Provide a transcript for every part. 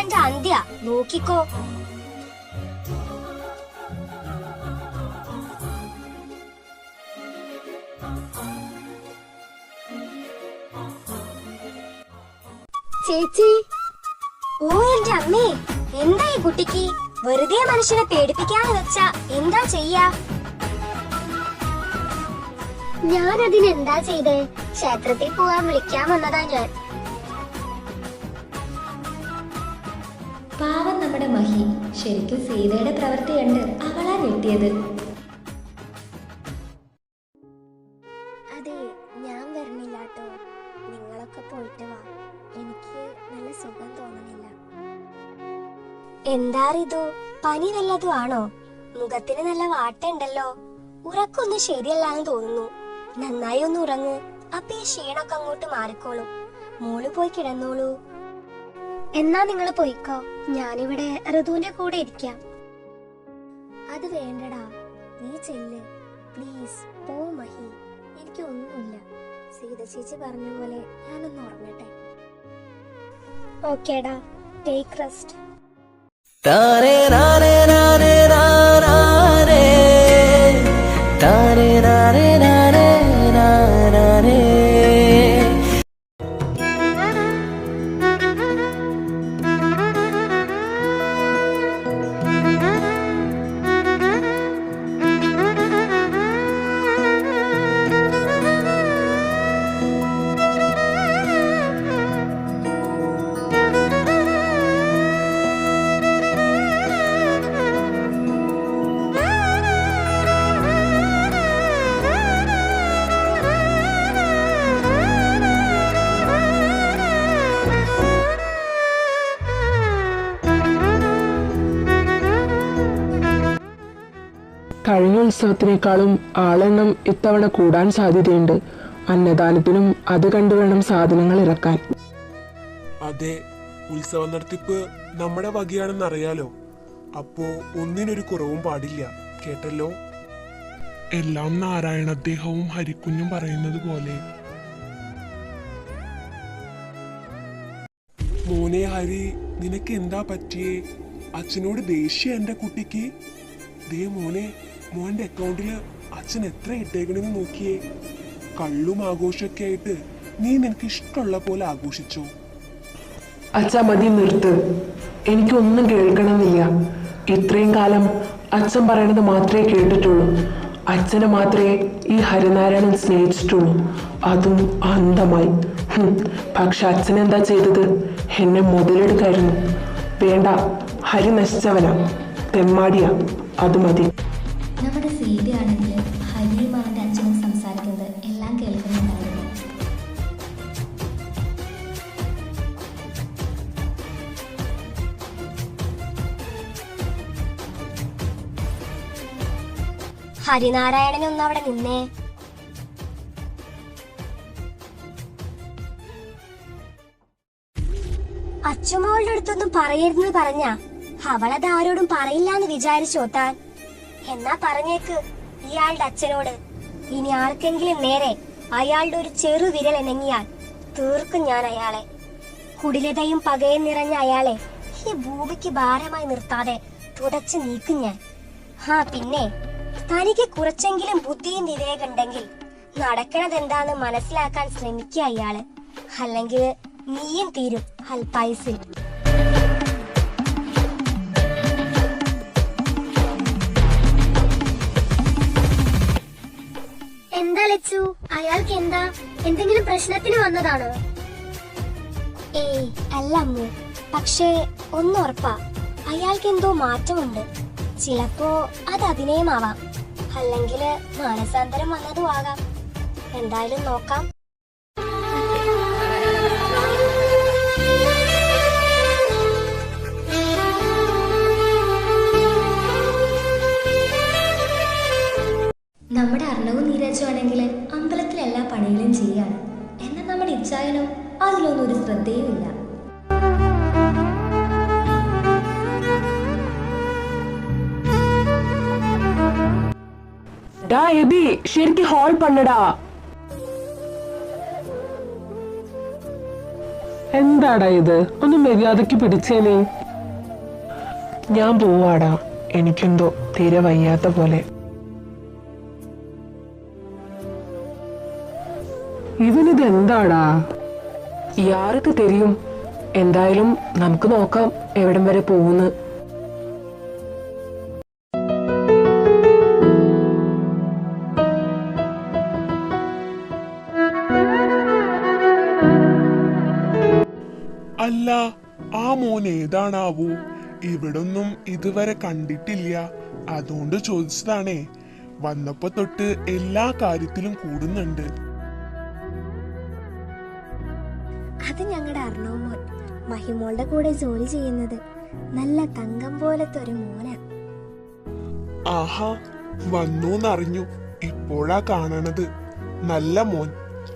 എന്റെ അന്ത്യ നോക്കിക്കോ. ചേച്ചി, ഓ എന്റെ അമ്മേ, എന്താ ഈ കുട്ടിക്ക്? വെറുതെ മനുഷ്യനെ പേടിപ്പിക്കാന്ന് വെച്ചാ എന്താ ചെയ്യാ? ഞാൻ അതിനെന്താ ചെയ്തേ? ക്ഷേത്രത്തിൽ പോവാൻ വിളിക്കാൻ വന്നതാ ഞാൻ. പാവം നമ്മുടെ മഹി, ശരിക്കും സീതയുടെ പ്രവൃത്തി കണ്ട് അവളാ ഞെട്ടിയത്. അതെ, ഞാൻ വരണില്ലാട്ടോ. നിങ്ങളൊക്കെ പോയിട്ട് വാ, എനിക്ക് നല്ല സുഖം തോന്നുന്നില്ല. എന്താറിതു, പനി വല്ലതും ആണോ? മുഖത്തിന് നല്ല വാട്ടുണ്ടല്ലോ. ഉറക്കൊന്നും ശരിയല്ലാന്ന് തോന്നുന്നു. നന്നായി ഒന്ന് ഉറങ്ങ്, അപ്പൊ ഈ ക്ഷീണൊക്കെ അങ്ങോട്ട് മാറിക്കോളും. മോള് പോയി കിടന്നോളൂ. എന്നാ നിങ്ങൾ പോയിക്കോ, ഞാനിവിടെ ഋതുവിന്റെ കൂടെ ഇരിക്കാം. അത് വേണ്ടടാ, നീ ചെല്ല് പ്ലീസ്. പോ മഹി, എനിക്ക് ഒന്നുമില്ല. സീത ചേച്ചി പറഞ്ഞ പോലെ ഞാനൊന്ന് ഉറങ്ങട്ടെ. ഓക്കേടാ, ടേക്ക് റെസ്റ്റ്. താരേ നാരേ നാരേ നാരേ താരേ നാരേ നാരേ നാരേ. കഴിഞ്ഞ ഉത്സവത്തിനേക്കാളും ആളെണ്ണം ഇത്തവണ കൂടാൻ സാധ്യതയുണ്ട്. അന്നദാനത്തിനും അത് കണ്ടുവേണം സാധനങ്ങൾ ഇറക്കാൻ. അതെ, ഉത്സവ നടത്തിപ്പ് നമ്മുടെ വകയാണെന്നറിയാലോ. അപ്പോ ഒന്നിനൊരു കുറവും പാടില്ല, കേട്ടല്ലോ. എല്ലാം നാരായണ അദ്ദേഹവും ഹരിക്കുഞ്ഞും പറയുന്നത് പോലെ. മോനെ ഹരി, നിനക്ക് എന്താ പറ്റിയേ? അച്ഛനോട് ദേഷ്യം എന്റെ കുട്ടിക്ക്. ദേ മോനെ, മോന്റെ അക്കൗണ്ടില് അച്ഛൻ എത്ര ഇട്ടേക്കണെന്ന് നോക്കിയേ. കള്ളും ആഘോഷമൊക്കെ ആയിട്ട് നീ നിനക്ക് ഇഷ്ടമുള്ള പോലെ ആഘോഷിച്ചോ. അച്ഛാ മതി, നിർത്ത്. എനിക്കൊന്നും കേൾക്കണമെന്നില്ല. ഇത്രയും കാലം അച്ഛൻ പറയണത് മാത്രമേ കേട്ടിട്ടുള്ളൂ. അച്ഛനെ മാത്രമേ ഈ ഹരിനാരായണൻ സ്നേഹിച്ചിട്ടുള്ളൂ, അതും അന്ധമായി. പക്ഷെ അച്ഛൻ എന്താ ചെയ്തത്? എന്നെ മുതലെടുക്കായിരുന്നു. വേണ്ട, ഹരി നശിച്ചവനാ, തെമ്മാടിയാ, അത് മതി. നമ്മുടെ സീതയാണെങ്കിൽ ഹരിയും അവന്റെ അച്ഛനും സംസാരിക്കുന്നത് എല്ലാം കേൾക്കുന്നുണ്ടായിരുന്നു. ഹരിനാരായണനൊന്നും അവിടെ നിന്നേ. അച്ചുമോളുടെ അടുത്തൊന്നും പറയരുതെന്ന് പറഞ്ഞ അവളത് ആരോടും പറയില്ലാന്ന് വിചാരിച്ചോ താൻ? എന്നാ പറഞ്ഞേക്ക് ഇയാളുടെ അച്ഛനോട്. ഇനി ആർക്കെങ്കിലും നേരെ അയാളുടെ ഒരു ചെറു വിരൽ എനങ്ങിയാൽ തീർക്കും ഞാൻ അയാളെ. കുടിലതയും പകയും നിറഞ്ഞ അയാളെ ഈ ഭൂമിക്ക് ഭാരമായി നിർത്താതെ തുടച്ചു നീക്കും ഞാൻ. പിന്നെ തനിക്ക് കുറച്ചെങ്കിലും ബുദ്ധിയും വിവേകമുണ്ടെങ്കിൽ നടക്കണതെന്താന്ന് മനസ്സിലാക്കാൻ ശ്രമിക്കുക അയാള്. അല്ലെങ്കിൽ നീയും തീരും ഹൽപൈസിൽ. എന്താ ലച്ചു, അയാൾക്ക് എന്താ? എന്തെങ്കിലും പ്രശ്നത്തിന് വന്നതാണോ? ഏയ് അല്ല അമ്മു, പക്ഷേ ഒന്നുറപ്പാ, അയാൾക്ക് എന്തോ മാറ്റമുണ്ട്. ചിലപ്പോ അത് അഭിനയമാവാം, അല്ലെങ്കിൽ മാനസാന്തരം വന്നതും ആകാം. എന്തായാലും നോക്കാം. നമ്മുടെ അർണവും നീരജും ആണെങ്കിൽ അമ്പലത്തിൽ എല്ലാ പണികളും ചെയ്യാണ്. എന്നാൽ നമ്മുടെ ഇച്ചായനോ അതിലൊന്നും ഒരു ശ്രദ്ധയുമില്ല. ശരിക്കും ഹോൾ പണ്ണടാ. എന്താടാ ഇത്? ഒന്ന് മര്യാദക്ക് പിടിച്ചേനേ. ഞാൻ പോവാടാ, എനിക്കെന്തോ തീരെ വയ്യാത്ത പോലെ. ഇവനിത് എന്താടാ? യാർക്ക് തെരിയും. എന്തായാലും നമുക്ക് നോക്കാം എവിടം വരെ പോകുന്നു. അല്ല, ആ മോൻ ഏതാണാവൂ? ഇവിടൊന്നും ഇതുവരെ കണ്ടിട്ടില്ല, അതുകൊണ്ട് ചോദിച്ചതാണേ. വന്നപ്പോ തൊട്ട് എല്ലാ കാര്യത്തിലും കൂടുന്നുണ്ട്. അത് ഞങ്ങളുടെ അർണവ് മോൻ, മഹിമോളുടെ കൂടെ ജോലി ചെയ്യുന്നത്. നല്ല തങ്കം പോലത്തെ ഒരു മോനാ. ആഹാ, വന്നൂന്നറിഞ്ഞു, ഇപ്പോഴാ കാണണത്. നല്ല മോൻ.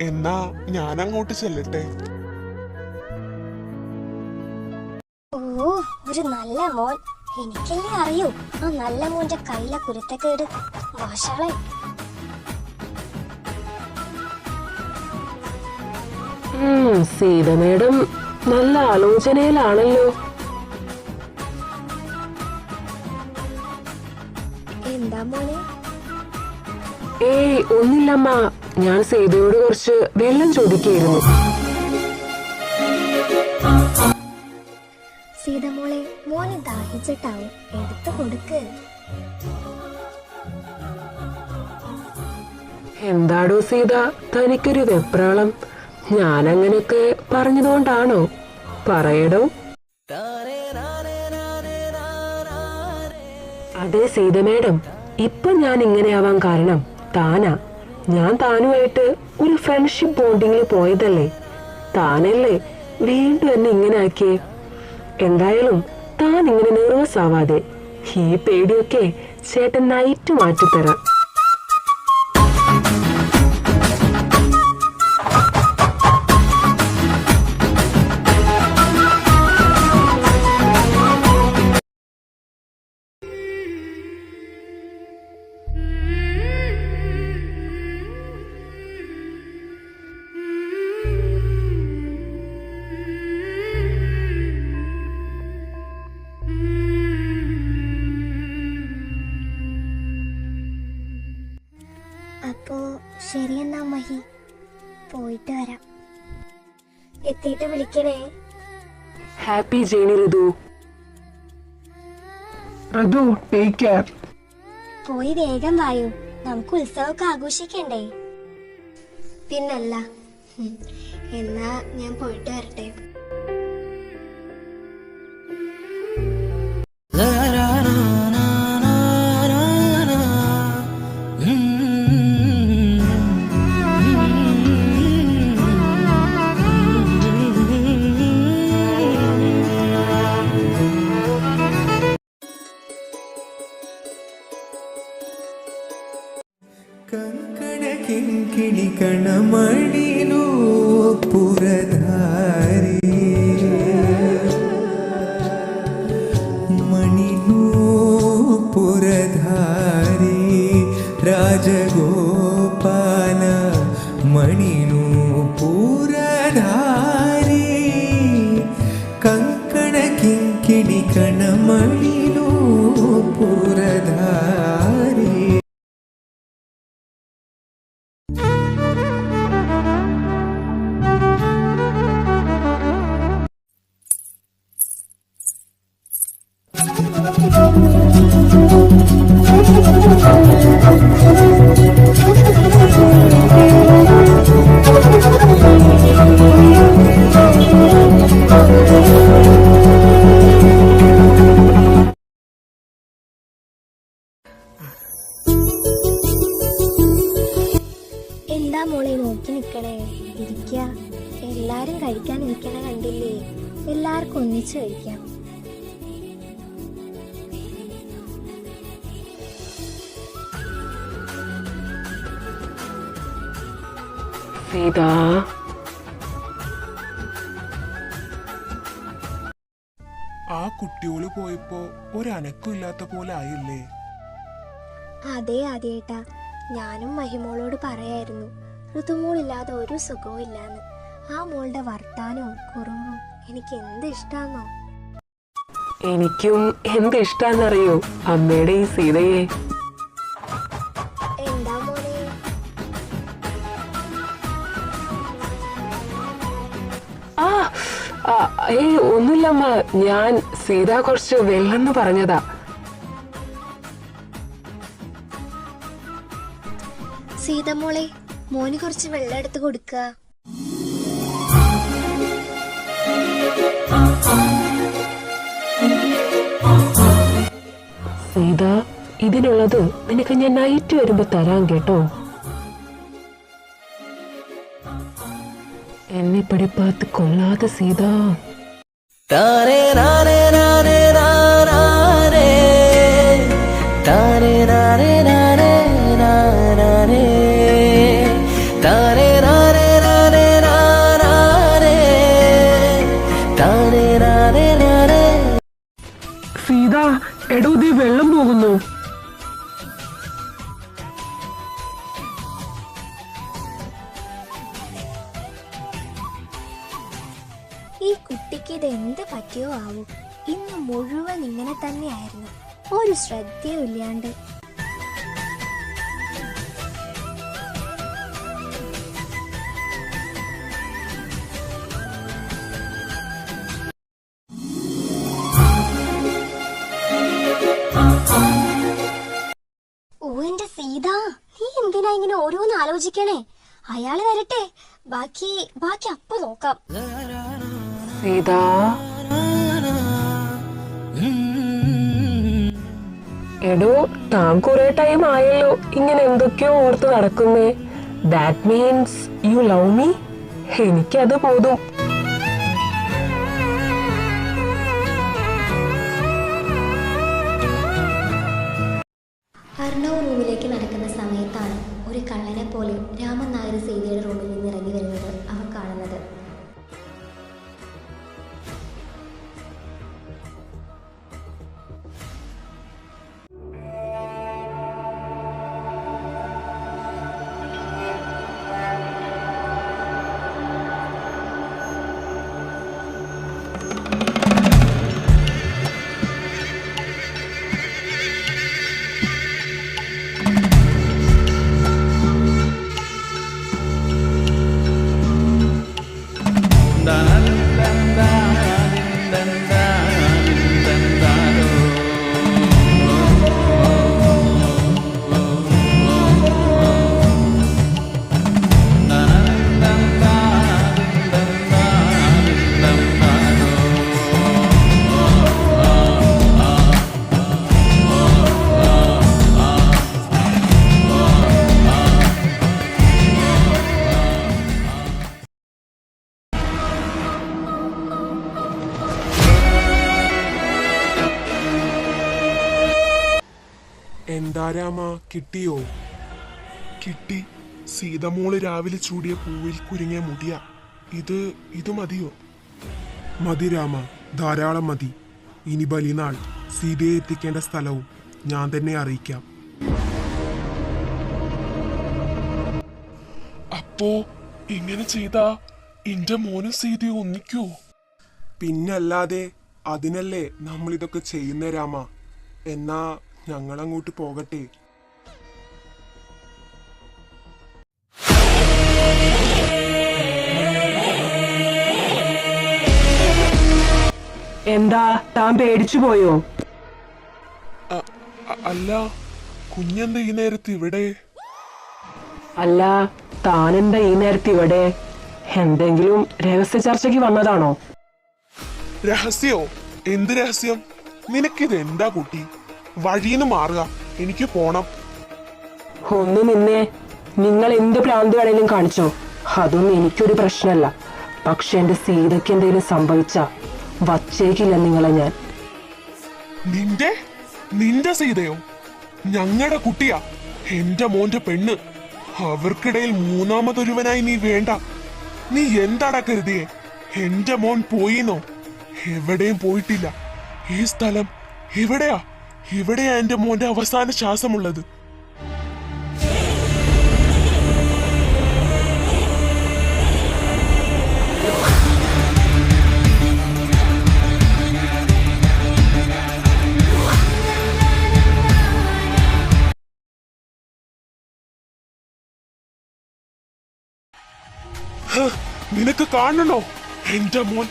എന്നാ ഞാൻ അങ്ങോട്ട് ചെല്ലട്ടെ. ഓ, ഒരു നല്ല മോൻ. എനിക്കല്ലേ അറിയൂ ആ നല്ല മോന്റെ കയ്യിലെ കുരുത്തക്കേട്. മോശാളെ. സീത മേഡം നല്ല ആലോചനയിലാണല്ലോ. എന്താ മോനെ? ഏയ് ഒന്നില്ലമ്മ, ഞാൻ സീതയോട് കുറച്ച് വെള്ളം ചോദിക്കായിരുന്നു. സീത മോളെ, മോനെ ദാഹിച്ചിട്ടാവും, എടുത്തു കൊടുക്ക്. എന്താടോ സീത, തനിക്കൊരു വെപ്രാളം? ഞാനങ്ങനെയൊക്കെ പറഞ്ഞതുകൊണ്ടാണോ? പറയടോ. അതെ സീത മേഡം, ഇപ്പൊ ഞാൻ ഇങ്ങനെയാവാൻ കാരണം താനാ. ഞാൻ താനുമായിട്ട് ഒരു ഫ്രണ്ട്ഷിപ്പ് ബോണ്ടിങ്ങിൽ പോയതല്ലേ. താനല്ലേ വീണ്ടും എന്നെ ഇങ്ങനെ ആക്കിയേ. എന്തായാലും താൻ ഇങ്ങനെ നെർവസ് ആവാതെ. ഈ പേടിയൊക്കെ ചേട്ടൻ നൈറ്റ് മാറ്റിത്തരാം. അപ്പോ ശരിയെന്നാ മഹി, പോയിട്ട് വരാം. എത്തിയിട്ട് വിളിക്കണേ. ഹാപ്പി ജേണി ഋതു. ഋതു, ടേക്ക് കെയർ. പോയി വേഗം വായു, നമുക്ക് ഉത്സവമൊക്കെ ആഘോഷിക്കണ്ടേ? പിന്നല്ല. എന്നാ ഞാൻ പോയിട്ട് വരട്ടെ. ಕಂಕಣ ಕಿಂಕಿಣಿ ಕಣಮಣಿನು ಪುರಧಾರಿ ಮಣಿನು ಪುರಧಾರಿ ರಾಜಗೋಪಾಲ ಮಣಿನು ಪುರಧಾರಿ ಕಂಕಣ ಕಿಂಕಿಣಿ ಕಣಮಣಿನು ಪುರಧಾರಿ. എന്താ മോളെ നോക്കി നിക്കണേ? ഇരിക്ക. എല്ലാരും കഴിക്കാൻ ഇരിക്കണ കണ്ടില്ലേ? എല്ലാവർക്കും ഒന്നിച്ചു കഴിക്കാം. സീത, ആ കുട്ടിയോള് പോയപ്പോ ഒരനക്കം ഇല്ലാത്ത പോലെ ആയില്ലേ? അതെ ആദ്യേട്ടാ, ഞാനും മഹിമോളോട് പറയായിരുന്നു ഋതുമോളില്ലാതെ ഒരു സുഖവും ഇല്ലാന്ന്. ആ മോളുടെ വർത്താനവും കുറുമ്പും എനിക്ക് എന്ത് ഇഷ്ടാന്നോ. എനിക്കും എന്ത് ഇഷ്ടാന്നറിയോ അമ്മയുടെ ഈ സീതയെ. എന്താ മോനെ? ആ ആ, ഒന്നുമില്ലമ്മ, ഞാൻ സീത കുറച്ച് വെള്ളെന്ന് പറഞ്ഞതാ. സീതമോളെ, മോന് കുറച്ച് വെള്ളം എടുത്ത് കൊടുക്ക. സീത, ഇതിനുള്ളത് നിനക്ക് ഞാൻ നൈറ്റ് വരുമ്പോ തരാം കേട്ടോ. എന്നെ പിടിപ്പാത്ത് കൊള്ളാതെ സീത. താരേ നാരേ നാരേ നാരേ താരേ നാരേ നാരേ നാരേ താരേ നാരേ നാരേ നാരേ താരേ നാരേ നാരേ. സീത, എടോ ദേ വെള്ളം പോകുന്നു. ഈ കുട്ടിക്ക് ഇത് എന്ത് പറ്റിയോ ആവും. ഇന്ന് മുഴുവൻ ഇങ്ങനെ തന്നെയായിരുന്നു, ഒരു ശ്രദ്ധയും ഇല്ലാണ്ട്. ഓ എന്റെ സീത, നീ എന്തിനാ ഇങ്ങനെ ഓരോന്ന് ആലോചിക്കണേ? അയാള് വരട്ടെ, ബാക്കി അപ്പൊ നോക്കാം. സീത, എടോ താൻ കുറെ ടൈം ആയല്ലോ ഇങ്ങനെ എന്തൊക്കെയോ ഓർത്ത് നടക്കുന്നേ. That means you love me. എനിക്കത് പോതും. അർണവ് റൂമിലേക്ക് നടക്കുന്ന സമയത്താണ് ഒരു കള്ളനെ പോലെ രാമൻ നായർ സീതയുടെ റൂമിൽ നിന്ന് ഇറങ്ങി വരുന്നത് അവൻ കാണുന്നത്. എന്താ രാമ, കിട്ടിയോ? കിട്ടി. സീതമോള് രാവിലെ ചൂടിയ പൂവിൽ കുരുങ്ങിയ മുടിയ. ഇത് മതിയോ? മതി രാമ, ധാരാളം മതി. ഇനി ബലിനാൾ സീതയെ എത്തിക്കേണ്ട സ്ഥലവും ഞാൻ തന്നെ അറിയിക്കാം. അപ്പോ ഇങ്ങനെ ചെയ്താ എന്റെ മോനും സീതയും ഒന്നിക്കോ? പിന്നല്ലാതെ, അതിനല്ലേ നമ്മളിതൊക്കെ ചെയ്യുന്ന രാമ. എന്നാ ഞങ്ങളങ്ങോട്ട് പോകട്ടെ. എന്താ താൻ പേടിച്ചു പോയോ? അല്ല, കുഞ്ഞെന്താ ഈ നേരത്ത് ഇവിടെ? അല്ല, താനെന്താ ഈ നേരത്ത് ഇവിടെ? എന്തെങ്കിലും രഹസ്യ ചർച്ചയ്ക്ക് വന്നതാണോ? രഹസ്യോ? എന്ത് രഹസ്യം? നിനക്കിത് എന്താ കുട്ടി? വഴിന്ന് മാറുക, എനിക്ക് പോണം. ഒന്ന് നിന്നേ. നിങ്ങൾ എന്ത് ഭ്രാന്ത് വേണേലും കാണിച്ചോ, അതൊന്നും എനിക്കൊരു പ്രശ്നമല്ല. പക്ഷെ എന്റെ സീതയ്ക്ക് എന്തെങ്കിലും സംഭവിച്ച വച്ചേക്കില്ല നിങ്ങളെ ഞാൻ. നിന്റെ സീതയോ? ഞങ്ങളുടെ കുട്ടിയാ, എന്റെ മോന്റെ പെണ്ണ്. അവർക്കിടയിൽ മൂന്നാമതൊരുവനായി നീ വേണ്ട. നീ എന്താടാ കരുതിയേ? എന്റെ മോൻ പോയിന്നോ? എവിടെയും പോയിട്ടില്ല. ഈ സ്ഥലം ഇവിടെയാ എന്റെ മോന്റെ അവസാന ശ്വാസമുള്ളത്. നിനക്ക് കാണണോ? എന്റെ മോൻ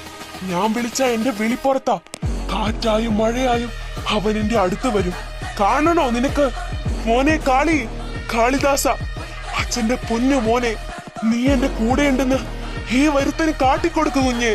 ഞാൻ വിളിച്ച എന്റെ വിളിപ്പുറത്താ. കാറ്റായും മഴയായും അവൻ എന്റെ അടുത്ത് വരും. കാണണോ നിനക്ക്? മോനെ കാളിദാസ, അച്ഛന്റെ പൊന്നു മോനെ, നീ എന്റെ കൂടെ ഉണ്ടെന്ന് ഈ വരുത്തന് കാട്ടിക്കൊടുക്കു കുഞ്ഞേ.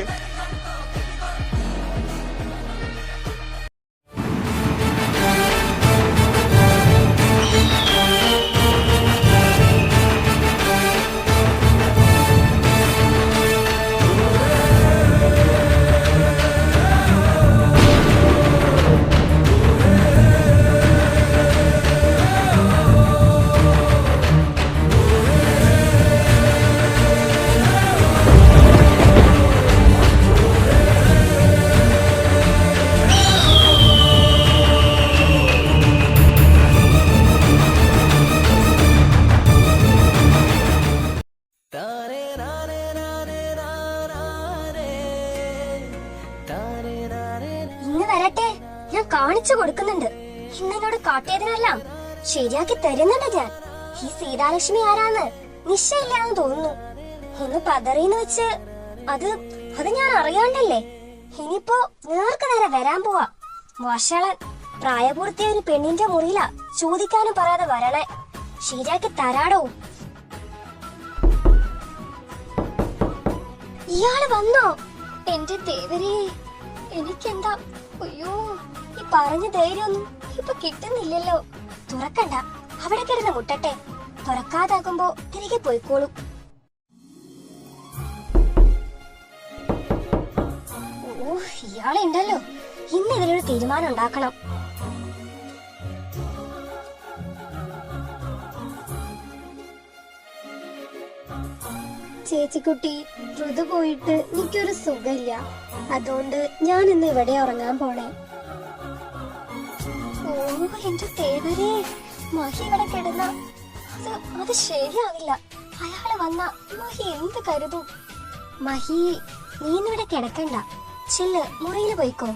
താരേ നാരേ നാരേ നാരേ താരേ നാരേ. ഇന്ന് വരട്ടെ, ഞാൻ കാണിച്ചു കൊടുക്കുന്നുണ്ട്. ഇന്നെന്നോട് കാട്ടിയതിനെല്ലാം ശരിയാക്കി തരുന്നുണ്ട് ഞാൻ. ഈ സീതാലക്ഷ്മി ആരാന്ന് നിശ്ചയില്ലാന്ന് തോന്നുന്നു. ഒന്ന് പതറിന്ന് വെച്ച് അത് ഞാൻ അറിയാണ്ടല്ലേ. ഇനിയിപ്പോ നേർക്ക് നേരെ വരാൻ പോവാ. വഷളൻ, പ്രായപൂർത്തിയ ഒരു പെണ്ണിന്റെ മുറിയില ചോദിക്കാനും പറയാതെ വരണേ. ശരിയാക്കി തരാടോ. ഇയാള് വന്നോ? എന്റെ ദേവരേ, എനിക്കെന്താ, അയ്യോ, ഈ പറഞ്ഞ ധൈര്യമൊന്നും ഇപ്പൊ കിട്ടുന്നില്ലല്ലോ. തുറക്കണ്ട, അവിടെ കിടന്ന് മുട്ടട്ടെ. തുറക്കാതാകുമ്പോ തിരികെ പോയിക്കോളും. ഓ, ഇയാളെ ഉണ്ടല്ലോ. ഇന്ന് ഇതിലൊരു തീരുമാനം ഉണ്ടാക്കണം. ചേച്ചിക്കുട്ടി, ഋതു പോയിട്ട് എനിക്കൊരു സുഖമില്ല. അതുകൊണ്ട് ഞാൻ ഇന്ന് ഇവിടെ ഉറങ്ങാൻ പോണേ. ഓ, എന്റെ തേവരേ, മഹി ഇവിടെ കിടന്ന അത് ശരിയാവില്ല. അയാള് വന്ന മഹി എന്ത് കരുതും? മഹി, നീ ഇന്നിവിടെ കിടക്കണ്ട. ചില്ല്, മുറിയിൽ പോയിക്കോ.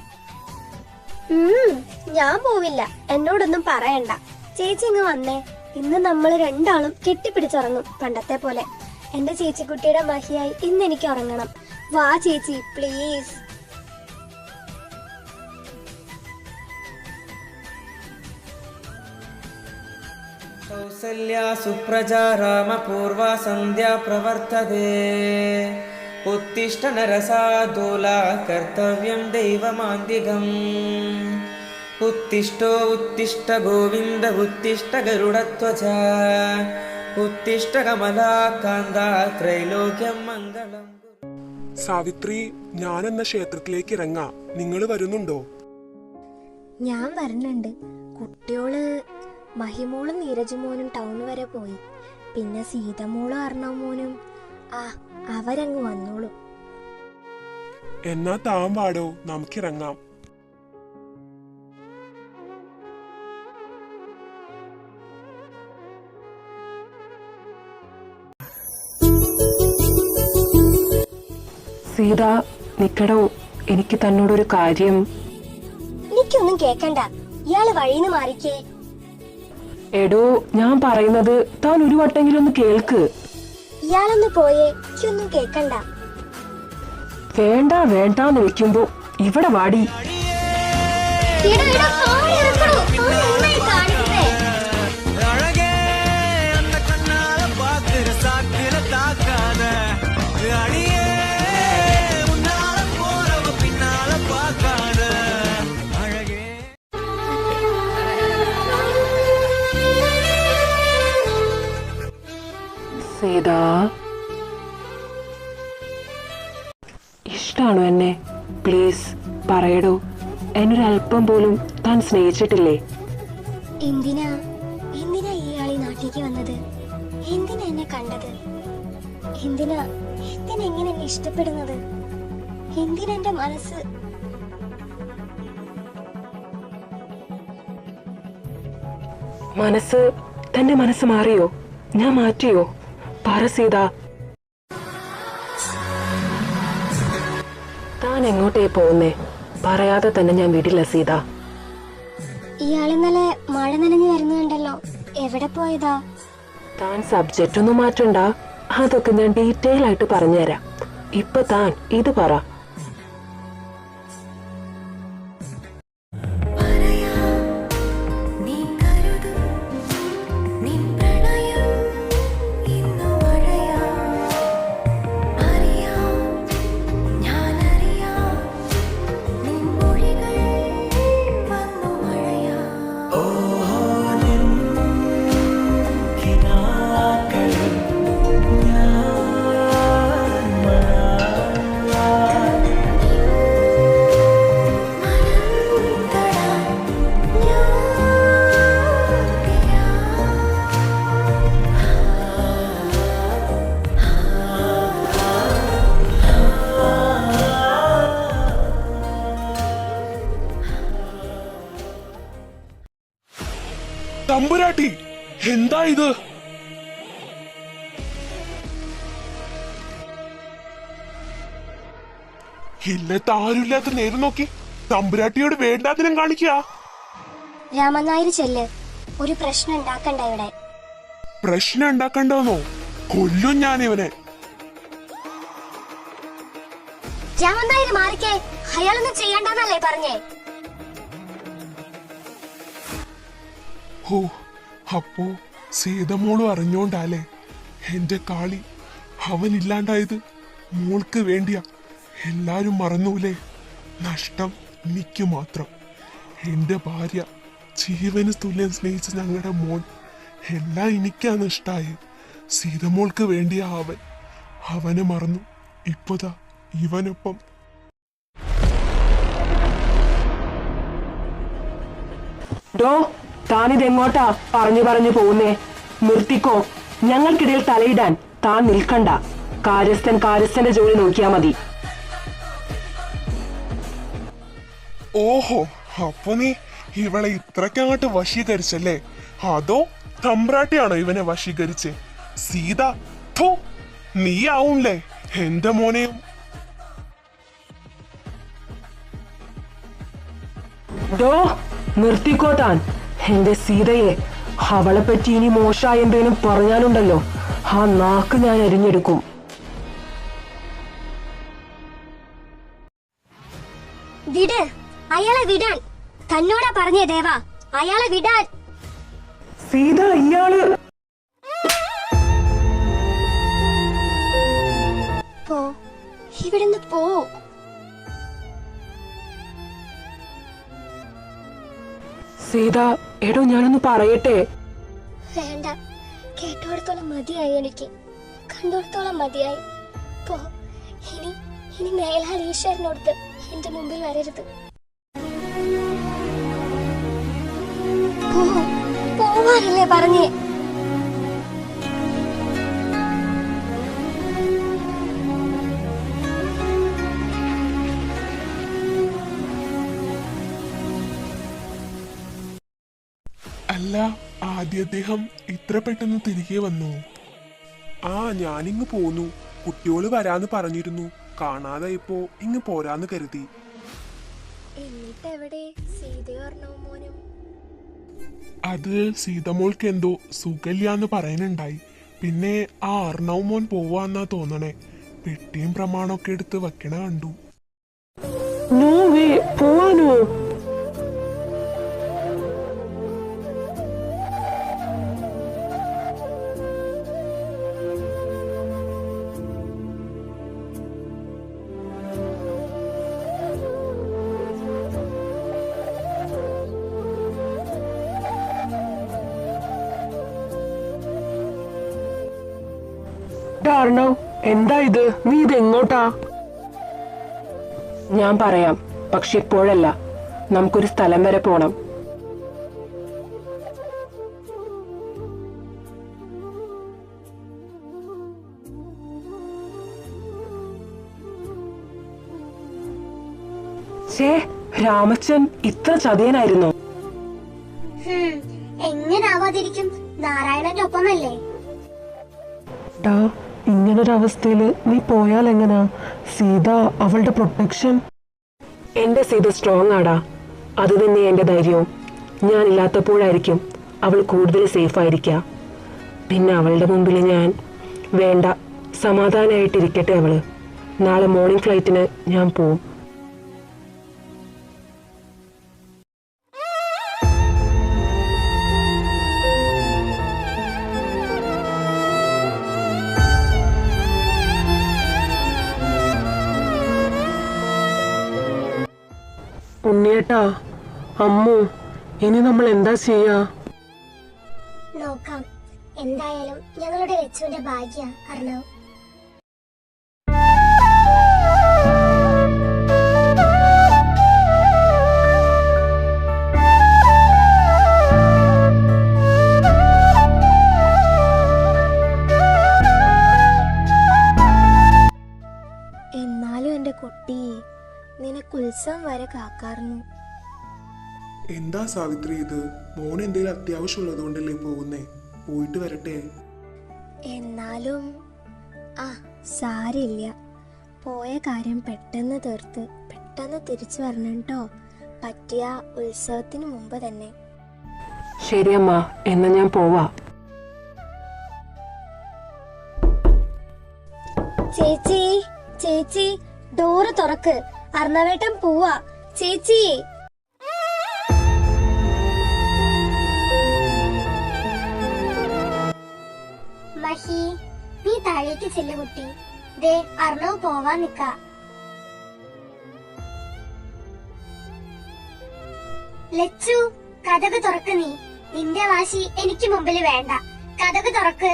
ഞാൻ പോവില്ല. എന്നോടൊന്നും പറയണ്ട. ചേച്ചി ഇങ്ങ് വന്നേ. ഇന്ന് നമ്മൾ രണ്ടാളും കെട്ടിപ്പിടിച്ചുറങ്ങും പണ്ടത്തെ പോലെ. എന്റെ ചേച്ചിക്കുട്ടിയുടെ മഹിയായി ഇന്ന് എനിക്ക് ഉറങ്ങണം. വാ ചേച്ചി, പ്ലീസ്. കൗസല്യാ സുപ്രജാ രാമപൂർവാ സന്ധ്യാ പ്രവർത്തതേ. ഉത്തിഷ്ഠ നരസാധൂലാ കർത്തവ്യം ദൈവമാന്തികം. ഉത്തിഷ്ഠോ ഉത്തിഷ്ഠ ഗോവിന്ദ ഉത്തിഷ്ഠ ഗരുഡധ്വജാ. ഉത്തിഷ്ഠ കമലാകാന്താ ത്രൈലോക്യം മംഗളം. സാവിത്രി, ഞാൻ എന്ന ക്ഷേത്രത്തിലേക്ക് ഇറങ്ങാം. നിങ്ങൾ വരുന്നുണ്ടോ? ഞാൻ വരുന്നുണ്ട്. കുട്ടിയോള് മഹിമോളും നീരജുമോനും ടൗൺ വരെ പോയി. പിന്നെ സീതമോളും അർണവമോനും അവരങ്ങ് വന്നോളൂ. എന്നാ താൻ വാടോ, നമുക്കിറങ്ങാം. സീത, നിക്കടോ, എനിക്ക് തന്നോടൊരു കാര്യം. എനിക്കൊന്നും കേക്കണ്ട. ഇയാള് വഴിന്ന് മാറിക്കേ. എടോ, ഞാൻ പറയുന്നത് താൻ ഒരു വട്ടെങ്കിലും ഒന്ന് കേൾക്ക്. ഇയാളൊന്ന് പോയേ. എനിക്കൊന്നും കേക്കണ്ട. വേണ്ട വേണ്ടാന്ന് വെക്കുമ്പോ ഇവിടെ വാടി. அழகே அந்த கண்ணால பாக்குற சாக்குல தாக்காத. அடியே உன்னால போறவ பின்னால பாக்காத. அழகே. സീത, ഇഷ്ടാണോ എന്നെ? പ്ലീസ് പറയടോ. എന്നൊരല്പം പോലും താൻ സ്നേഹിച്ചിട്ടില്ലേ? എന്തിനാ ഇയാളീ നാട്ടിലേക്ക് വന്നത്? എന്തിനാ എന്നെ കണ്ടത്? എന്തിനാ എങ്ങനെ എന്നെ ഇഷ്ടപ്പെടുന്നത്? എന്തിനാ എന്റെ മനസ്സ്? തന്റെ മനസ്സ് മാറിയോ? ഞാൻ മാറ്റിയോ? പറ സീത. താൻ എങ്ങോട്ടേ പോകുന്നേ? പറയാതെ തന്നെ ഞാൻ വിടില്ല സീത. ഇയാളിന്നലെ മഴ നനഞ്ഞു വരുന്നുണ്ടല്ലോ. എവിടെ പോയതാ? താൻ സബ്ജക്റ്റ് ഒന്നും മാറ്റണ്ട. അതൊക്കെ ഞാൻ ഡീറ്റെയിൽ ആയിട്ട് പറഞ്ഞുതരാം. ഇപ്പൊ താൻ ഇത് പറ. തമ്പുരാട്ടി, എന്താ ഇത്? ഇല്ലത്ത് ആരുമില്ലാത്ത നേരം നോക്കി തമ്പുരാട്ടിയോട് വേണ്ടാതിനും കാണിക്കുക. രാമൻ നായർ ചെല്ല്, ഒരു പ്രശ്നം ഉണ്ടാക്കണ്ട ഇവിടെ. പ്രശ്നം ഉണ്ടാക്കണ്ടെന്നോ? കൊല്ലും ഞാൻ ഇവനെ. രാമൻ നായർ മാറിക്കേ, അയാളൊന്നും ചെയ്യണ്ടെന്നല്ലേ പറഞ്ഞേ? ഓ, അപ്പോ സീതമോളും അറിഞ്ഞോണ്ടാലേ എന്റെ കാളി അവനില്ലാണ്ടായത്? മോൾക്ക് വേണ്ടിയാ. എല്ലാരും മറന്നൂലേ? നഷ്ടം എനിക്ക് മാത്രം. എന്റെ ഭാര്യ, ജീവന് തുല്യം സ്നേഹിച്ച ഞങ്ങളുടെ മോൻ, എല്ലാം എനിക്കാ നഷ്ടായി. സീതമോൾക്ക് വേണ്ടിയാ അവനെ മറന്നു. ഇപ്പതാ ഇവനൊപ്പം. ഡോ, താനിതെങ്ങോട്ടാ പറഞ്ഞു പറഞ്ഞു പോകുന്നേ? നിർത്തിക്കോ. ഞങ്ങൾക്കിടയിൽ തലയിടാൻ താൻ നിൽക്കണ്ട. കാര്യസ്ഥന്റെ ജോലി നോക്കിയാ മതി. ഓഹോ, അപ്പൊ നീ ഇവളെ ഇത്രക്കങ്ങോട്ട് വശീകരിച്ചല്ലേ? അതോ തമ്പ്രാട്ടിയാണോ ഇവനെ വശീകരിച്ചേ? സീത, ഥോ, നീയാവുംല്ലേ എന്റെ മോനെയും. ഡോ, നിർത്തിക്കോ താൻ. എന്റെ സീതയെ, അവളെ പറ്റി ഇനി മോശമായി എന്തേലും പറഞ്ഞാലുണ്ടല്ലോ, ആ നാക്ക് ഞാൻ അരിഞ്ഞെടുക്കും. വിട്, അയാളെ വിടാൻ. തന്നോടാ പറഞ്ഞേ ദേവാ, അയാളെ വിടാൻ. സീത, ഇയാള് പോ, ഇവിടുന്ന് പോ. സീത, എടോ ഞാനൊന്ന് പറയട്ടെ. വേണ്ട, കേട്ടോടത്തോളം മതിയായി, എനിക്ക് കണ്ടോടത്തോളം മതിയായി. പോ, ഇനി മേലാൽ ഈശ്വരനോടത്ത് എന്റെ മുമ്പിൽ വരരുത്. പോവാനല്ലേ പറഞ്ഞേ? അല്ല, ആദ്യ അദ്ദേഹം ഇത്ര പെട്ടെന്ന് തിരികെ വന്നു? ആ, ഞാനിങ്ങ് പോന്നു. കുട്ടിയോള് വരാന്ന് പറഞ്ഞിരുന്നു. കാണാതെ ഇപ്പോ ഇങ്ങ് പോരാന്ന് കരുതി. എന്നിട്ട് എവിടെ സീതയോ അർണവും മോനും? അത് സീതമോൾക്ക് എന്തോ സുഖല്യാന്ന് പറയുന്നുണ്ടായി. പിന്നെ ആ അർണവ് മോൻ പോവാന്നാ തോന്നണേ. പെട്ടിയും പ്രമാണമൊക്കെ എടുത്ത് വെക്കണ കണ്ടു. നോ വേ, പോവാനോ? എന്താ ഇത്? നീ ഇതെങ്ങോട്ടാ? ഞാൻ പറയാം, പക്ഷെ ഇപ്പോഴല്ല. നമുക്കൊരു സ്ഥലം വരെ പോണം. രാമച്ചൻ ഇത്ര ചതിയനായിരുന്നോ? എങ്ങനാവാതിരിക്കും, നാരായണന്റെ ഒപ്പമല്ലേ? ഇങ്ങനൊരവസ്ഥയില് നീ പോയാൽ എങ്ങനാ? സീത, അവളുടെ പ്രൊട്ടക്ഷൻ. എന്റെ സീത സ്ട്രോങ് ആടാ. അത് തന്നെ എന്റെ ധൈര്യവും. ഞാനില്ലാത്തപ്പോഴായിരിക്കും അവൾ കൂടുതൽ സേഫ് ആയിരിക്കുക. പിന്നെ അവളുടെ മുമ്പിൽ ഞാൻ വേണ്ട, സമാധാനമായിട്ടിരിക്കട്ടെ അവള്. നാളെ മോർണിംഗ് ഫ്ലൈറ്റിന് ഞാൻ പോവും. ഉണ്ണിയേട്ടാ, അമ്മു, ഇനി നമ്മൾ എന്താ ചെയ്യാ? നോക്കാം. എന്തായാലും ഞങ്ങളുടെ ലച്ചുവിന്റെ ഭാഗ്യ അർണവ്. എന്നാലും എന്റെ കുട്ടി, നിനക്ക് ഉത്സവം വരെ കാക്കാറുന്നു. എന്താ സാവിത്രി ഇത്? മോൻ എന്തെങ്കിലും അത്യാവശ്യമുള്ളത് കൊണ്ടല്ലേ പോകുന്നേ? പോയിട്ട് വരട്ടെ. എന്നാലും സാരില്ല, പോയ കാര്യം പെട്ടെന്ന് തീർത്ത് പെട്ടെന്ന് തിരിച്ചു വരണം കേട്ടോ. പറ്റിയ ഉത്സവത്തിന് മുമ്പ് തന്നെ. ശരിയമ്മ, എന്നാ ഞാൻ പോവാ. ചേച്ചി, ചേച്ചി, ഡോറ് തുറക്ക്. അർണവേട്ടൻ പോവാ. ചേച്ചി. മഹി, നീ താഴേക്ക് ചെല്ലു കുട്ടി. ദേ അർണവ് പോവാൻ നിക്ക. ലച്ചു, കഥക് തുറക്ക്. നീ നിന്റെ വാശി എനിക്ക് മുമ്പിൽ വേണ്ട. കഥക് തുറക്ക്.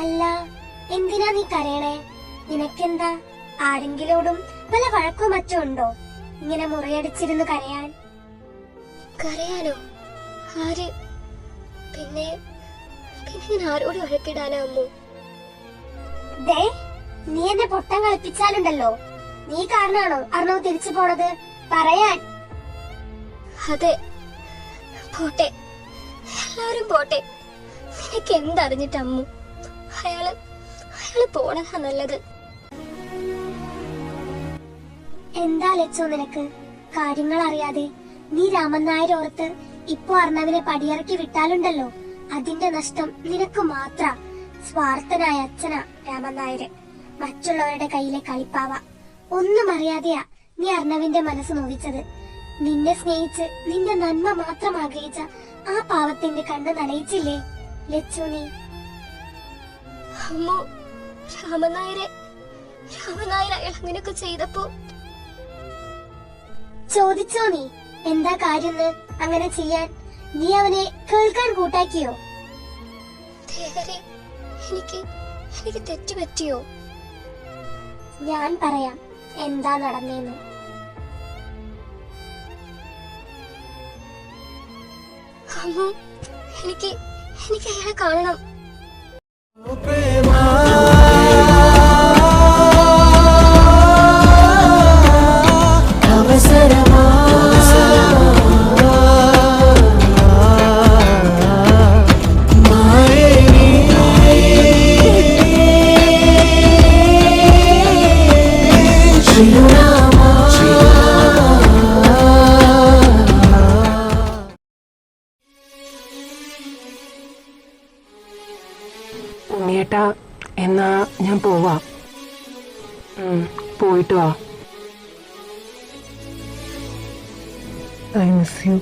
അല്ല, എന്തിനാ നീ കരയണേ? നിനക്കെന്താ? ആരെങ്കിലോടും വല്ല വഴക്കോ മറ്റോ ഉണ്ടോ ഇങ്ങനെ മുറിയടിച്ചിരുന്ന് കരയാൻ? കരയാനോ? ആര്? പിന്നെ ഞാൻ ആരോട് വഴക്കിടാനാ അമ്മു? ദേ, നീ എന്നെ പൊട്ടം കളിപ്പിച്ചാലുണ്ടല്ലോ. നീ കാരണാണോ അർണവ് തിരിച്ചു പോണത്? പറയാൻ. അതെ, പോട്ടെ, എല്ലാവരും പോട്ടെ. നിനക്ക് എന്തറിഞ്ഞിട്ട് അമ്മു? അയാള് പോണതാ നല്ലത്. എന്താ ലച്ചോ നിനക്ക്? കാര്യങ്ങൾ അറിയാതെ നീ രാമൻ നായർ ഓർത്ത് ഇപ്പൊ അർണവിനെ പടിയിറക്കി വിട്ടാലുണ്ടല്ലോ, അതിന്റെ നഷ്ടം നിനക്ക് മാത്ര. സ്വാർത്ഥനായ അച്ഛനാ രാമൻ നായര്, മറ്റുള്ളവരുടെ കയ്യിലെ കളിപ്പാവ. ഒന്നും അറിയാതെയാ നീ അർണവിന്റെ മനസ്സ് നോവിച്ചത്. നിന്നെ സ്നേഹിച്ച് നിന്റെ നന്മ മാത്രം ആഗ്രഹിച്ച ആ പാവത്തിന്റെ കണ്ണ് നനയിച്ചില്ലേ ലച്ചു നീ? അമ്മു, രാമൻ നായർ അയാൾ അങ്ങനെയൊക്കെ ചെയ്തപ്പോ ചോദിച്ചോ നീ എന്താ കാര്യന്ന് അങ്ങനെ ചെയ്യാൻ? നീ അവനെ കേൾക്കാൻ കൂട്ടാക്കിയോ? എനിക്ക് തെറ്റുപറ്റിയോ? ഞാൻ പറയാം എന്താ നടന്നേന്ന്. അമ്മു, എനിക്ക് അയാളെ കാണണം. ഉണ്ണിയേട്ടാ, എന്നാ ഞാൻ പോവാ. പോയിട്ട് വാ. I miss you.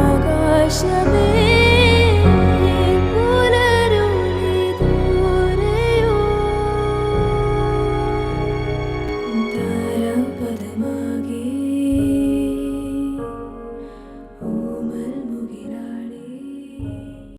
ആകാശമേ